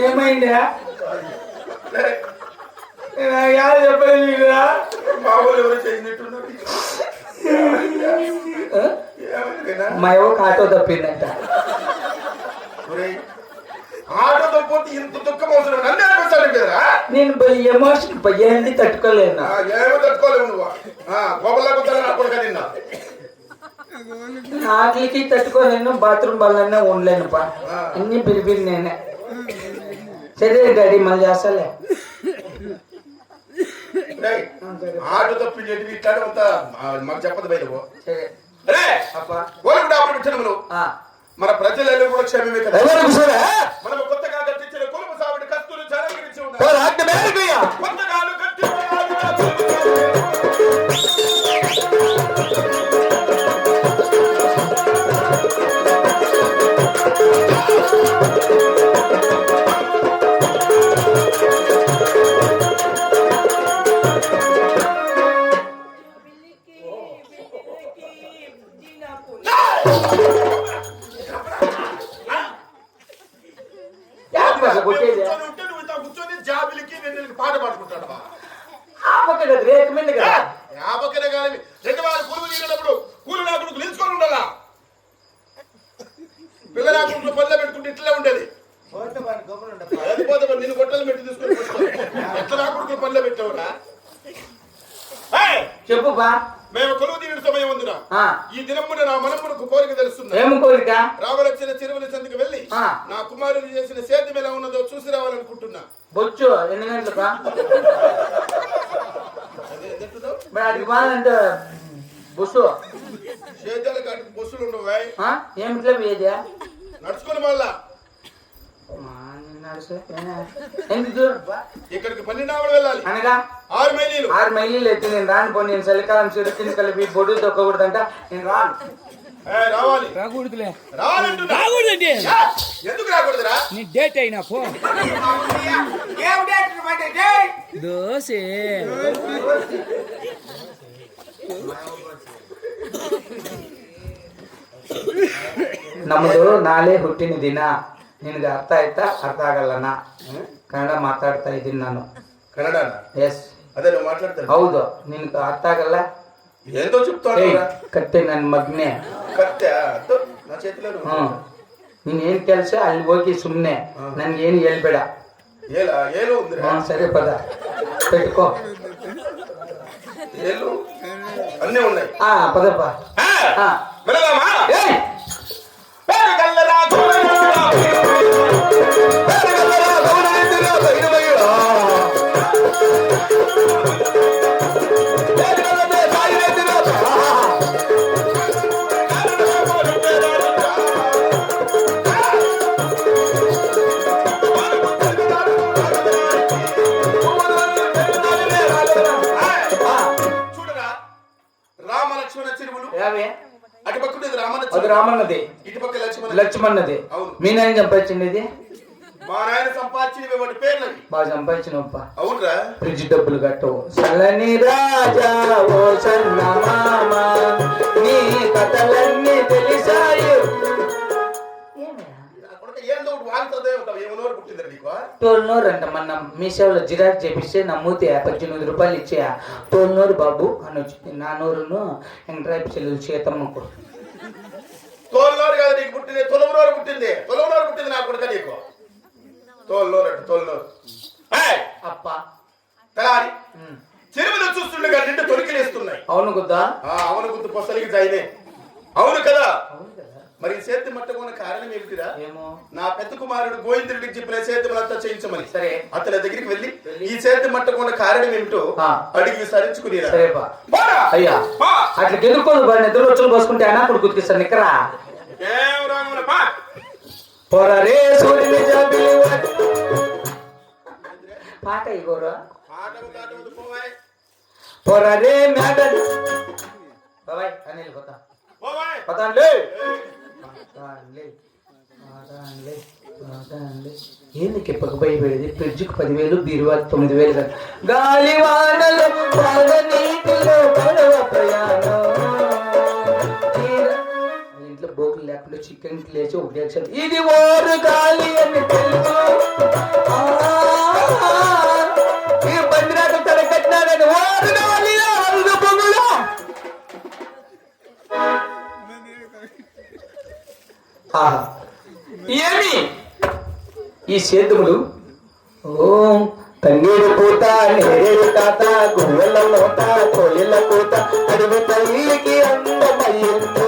ఏమైందా చెప్పలేదు మామూలు ఎవరో చేసినట్టున్నారు. మా ఎవరికి ఆటో తప్పిందంట. ఆటో తప్పితే ఇంత దుఃఖం అవసరం నన్ను అనిపించాలి కదా. నేను ఎమోషన్ ఏంది తట్టుకోలేను. ఏమో తట్టుకోలేవు నువ్వు గోపల్లా కొడుక నిన్న ఆటలకి తట్టుకోలేను, బాత్రూమ్ బల్లన్నా ఉండలేను పా. అన్ని పిలిపి నేనే. సరే డాడీ మళ్ళీ చేస్తాలే. ఆటో తప్పించేటివి ఇట్లాంటి అంతా మాకు చెప్పదు బయటకు. మన ప్రజలలో కూడా క్షేమమే కదా. మనం కొత్తగా కట్టించిన కులుపు సావిడి కస్తులు జరగరించి ఉన్నారు. కొత్తగా కూర్చొని జాబిలికి పాట పాడుకుంటాడు. రేకు మీద యాభకనే కానీ రెండు వారు కూలి తీరినప్పుడు కూలి నాకుడు నిలుచుకొని ఉండాలా. పిల్ల నాకుడు పల్లె పెట్టుకుంటే ఇట్లే ఉండేది. పోతే నిన్ను గొట్టలు పెట్టి తీసుకొని ఎట్లా నాకుడు పల్లె పెట్టావురా. చెప్పు బా. మేము కొలువు తీరిన సమయం ఉందిరా. ఈ దినమున నా మనమునకు కోరిక తెలుస్తుంది. ఏం కోరిక? రావలసిన చెరువుల సందికి వెళ్ళి నా కుమారుడు చేసిన సేద్యం ఎలా ఉన్నదో చూసి రావాలనుకుంటున్నా. బొచ్చు ఎన్ని గంటలకా? అది బాగుంటే బొస్సు సేద్యాల కాటికి బస్సులు ఉండవు. ఏమిట్లా వేద్యా నడుచుకొని మళ్ళా ఇక్కడికి 12 వెళ్ళాలి. అనగా 6 మైళ్ళు. 6 మైళ్ళు ఎత్తి నేను రాను పో. నేను చలికాలం చిరుతిని కలిపి బొడ్డు తొక్కకూడదంట. నేను రాను. రావాలి. రాకూడదులే. రాకూడదండి. ఎందుకు రాకూడదురా? నీ డేట్ అయినా పో. దోసే ನಮ್ಮದು ನಾಳೆ ಹುಟ್ಟಿನ ದಿನ. ನಿನಗೆ ಅರ್ಥ ಆಯ್ತಾ? ಅರ್ಥ ಆಗಲ್ಲನಾ? ಕನ್ನಡ ಮಾತಾಡ್ತಾ ಇದ್ದೀನಿ ನಾನು. ಕನ್ನಡ? ಎಸ್. ಅದೇ ನೀವು ಮಾತಾಡ್ತಾರೆ. ಹೌದು. ನಿನಗೆ ಅರ್ಥ ಆಗಲ್ಲ? ఏందో చెప్తాను. ಕತ್ತೆ ನನ್ನ ಮಗನೇ. ಕತ್ತೆ నా చేతిలో. ನೀನೇನ್ ಕೆಲಸ ಅಲ್ಲಿ ಹೋಗಿ ಸುಮ್ಮನೆ ನನ್ಗೇನು ಹೇಳ್ಬೇಡ. ಏನು ఉంది. సరే పద పెట్టుకో. ఏళ్ళు అన్నీ ఉన్నాయి. పదప్ప. వెళ్ళదామా? రామన్నది, లక్ష్మణది. మీ నాయన సంపాదించింది ఇది. మా నాయన సంపాదించింది వాటి పేర్లు బాగా సంపాదించినప్ప. అవునరా? ఫ్రిడ్జ్ డబ్బులు కట్టవు. సలని రాజా ఓ సన్న మామ నీ కథలన్నీ తెలిసాయి. టోల్నోరు అంట. మొన్న మీ సేవలో జిరాక్స్ చేపిస్తే నా మూతి 18 రూపాయలు ఇచ్చే టోల్నోరు బాబు అని వచ్చింది. నా నోరును ఎంట్రాప్ చెల్లు చేతమ్మకు. తోలునోరు కాదు నీకు పుట్టింది, తొలవనోరు పుట్టింది. తొలవనోరు పుట్టింది నా కొడుక నీకు. తోలునోరు అంటే తోలునోరు. అప్ప తలారి చెరువులు చూస్తుండగా నిండు తొలికిలేస్తున్నాయి. అవును గుద్దా? అవును గుద్దు పొసలికి జాయినే. అవును కదా. మరి సేద్యం మట్టకున్న కారణం ఏమిటిరా? నా పెద్ద కుమారుడు గోవిందుడికి చెప్పిన సేద్యములంతా చేయించమని. సరే అతని దగ్గరికి వెళ్ళి ఈ సేద్యం మట్టకున్న కారణం ఏమిటో అడిగి విచారించుకుని అయ్యా అట్లా గెలుకోదు. నిద్ర వచ్చులు పోసుకుంటే అన్నా ఇప్పుడు గుర్తిస్తాను నిక్కరా. పాట ఇగోరు పొరరే మేడల్ బాబాయ్ అని వెళ్ళిపోతా. పదండి ఏంది కిప్పకు భయపడేది? ఫ్రిడ్జ్కి 10,000, బీరువా 9,000 కదా. గాలి వానలో నీటిలో పడవ ప్రయాణం. ఇంట్లో బోకులు లేకుండా చికెన్ నుంచి లేచి ఉపదేశం ఇది ఓరు గాలి అని తెలుసు ఈ బండిరాకు తలకట్టినాడని ఓరు గాలి అల్లు పొంగులు ఏమి ఈ సేతుములు ఓం తంగేడు పూత నేరేడు తాత గువ్వెల నోట కోయిల పూత అడవి తల్లికి అందమయ్యింది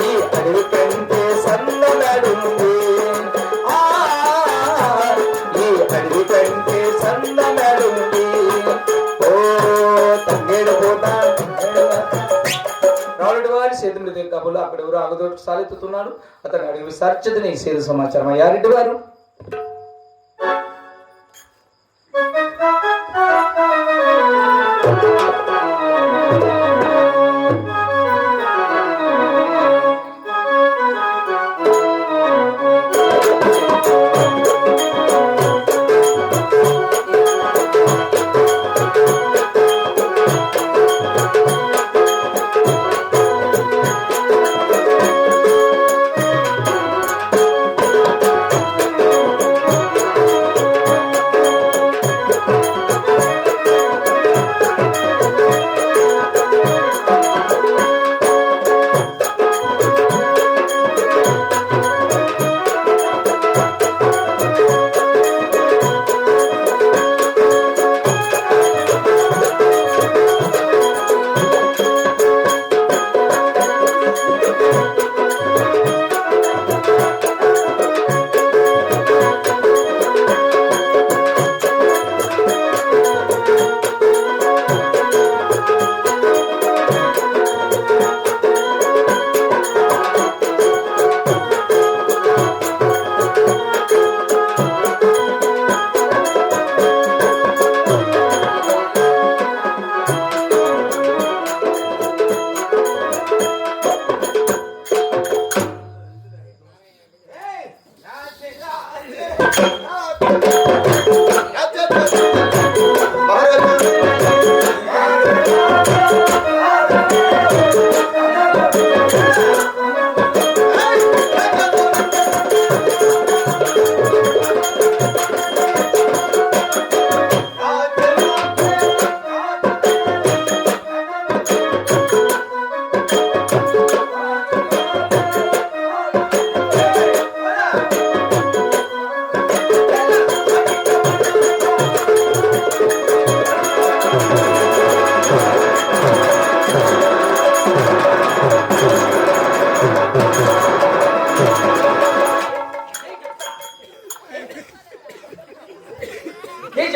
ఈ అడవి కంటే సన్ననడుంది ఈ అడవి కంటే సన్ననడుంది ఓ తంగేడు పూత రావుడి వారి సేతుములు దగ్గర కబులు అక్కడ ఎవరు ఆగదోటు సాలెత్తుతున్నాడు అతను అడిగి విసార్చదని ఈ సేతు సమాచారం అయ్యారెడ్డి వారు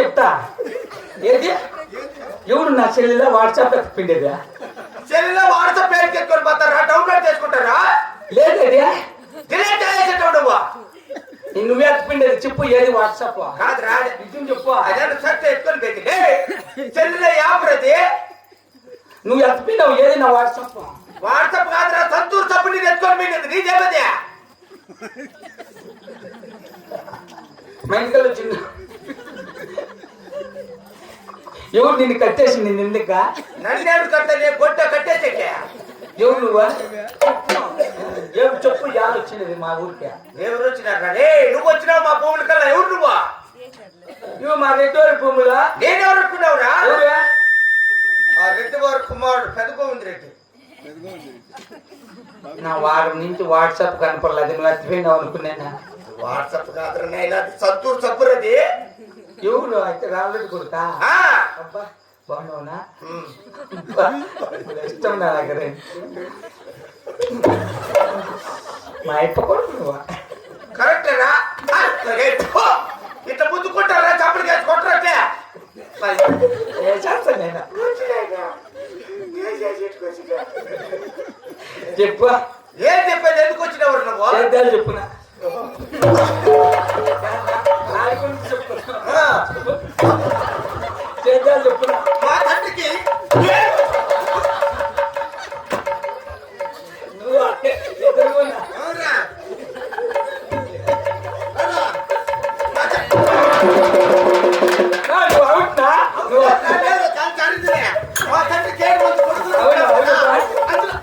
చెప్తా ఏది ఎవరు నా చెల్లెల వాట్సాప్ పిండేదా సెల్లో వాట్సాప్ పేరు చెప్పుకొని పోతారా డౌన్లోడ్ చేసుకుంటారా లేదేది డిలీట్ చేసేటోడువా నువ్వే పిండేది చెప్పు ఏది వాట్సాప్ కాదు రా నిజం చెప్పు అదే షర్ట్ ఎత్తుకొని పెట్టింది సెల్లో యాప్ రది నువ్వు ఎత్తుపిండావు ఏది నా వాట్సాప్ వాట్సాప్ కాదురా సంతూర్ సబ్బు నీకు ఎత్తుకొని పెట్టింది నీ చెప్పదే మెంటల్ చిన్న ఎవరు నిన్ను కట్టేసింది నిందుక నన్నేడు కట్టలే గొడ్డ కట్టేసేకే ఎవరు నువ్వా ఎవరు చెప్పు యాద వచ్చినది మా ఊరికి ఎవరు వచ్చినారా నువ్వు వచ్చినావు మా భూముల కల్లా ఎవరు నువ్వా ఇవి మా రెడ్డి భూములా నేనెవరు అనుకున్నావురా ఎవరా ఆ రెడ్డి వారి కుమారుడు పెద్ద గోవింద్ రెడ్డి నా వారం నుంచి వాట్సాప్ కనపడలేదు నువ్వు ఎత్తిపోయినావు అనుకున్నానా వాట్సాప్ కాదురా నైనా సంతూర్ సబ్బురది ఎవరు అయితే రాలేదు కొడుతా అబ్బా బాగున్నావునా ఇష్టం నా దగ్గర మా అయ్యప్ప కొడుకు నువ్వా కరెక్టేనా ఇట్లా ముద్దుకుంటారా చప్పటి కేసు కొట్టరట్లే ఏ చేస్తా నేను చెప్పు ఏం చెప్పేది ఎందుకు వచ్చినవారు నువ్వు చేద్దాలు చెప్పునా చేద్దాలు చెప్పునా మా తండ్రికి నువ్వు ఎదురుగున్నా అవునా? నువ్వు అవుట్నా నువ్వు లేదు, కాదు, చరిత్రే. మా తండ్రికి ఏడు మంది కొడుకులు అవునా ఉన్నారు. అవునా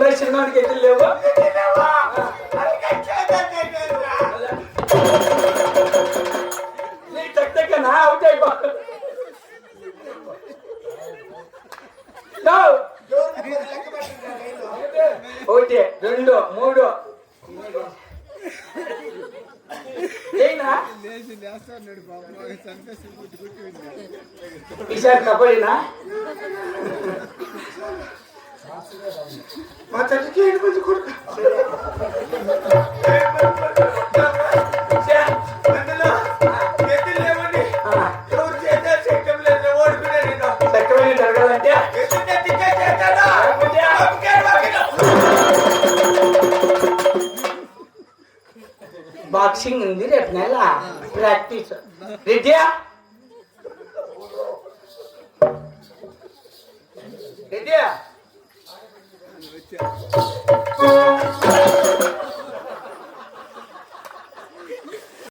కూడా చిన్నవాడికి ఎత్తులు లేవు. నీ తగ్గనా అవుట్ అయిపో. ఒకటి 2 3 ఏనా ఈసారి కబడ్డీనా మా తల్లికి ఏడు మంది కొడుకు అందులో ఎత్తులు లేవండి. ఎవరు చేద్దాం చేయటం లేదు. ఓడిపోయినా నేను చక్కమైన జరగాలంటే ఎత్తుతే తిక్కే చేస్తానా? బాక్సింగ్ ఉంది రేపు నెల ప్రాక్టీస్. రెడ్డియా రెడ్డియా